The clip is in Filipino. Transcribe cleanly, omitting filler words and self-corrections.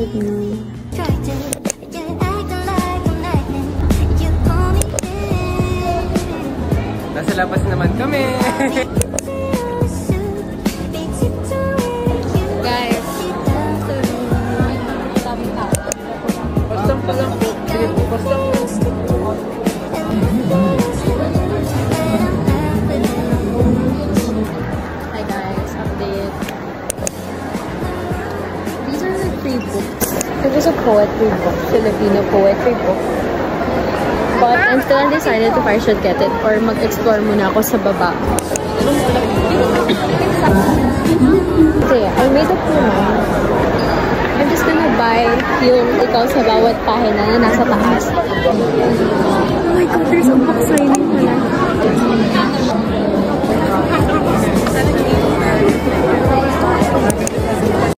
with me. Nasa labas naman kami. Guys, custom pa lang po. Sige po, custom po. hi guys, update. These are like 3 books. It was a poetry book, Filipino poetry book. But I'm still undecided if I should get it or mag-explore muna ako sa baba. Okay, I made up my mind. I'm just gonna buy yung ikaw sa bawat pahina na nasa taas. Oh my god, there's a book signing pala.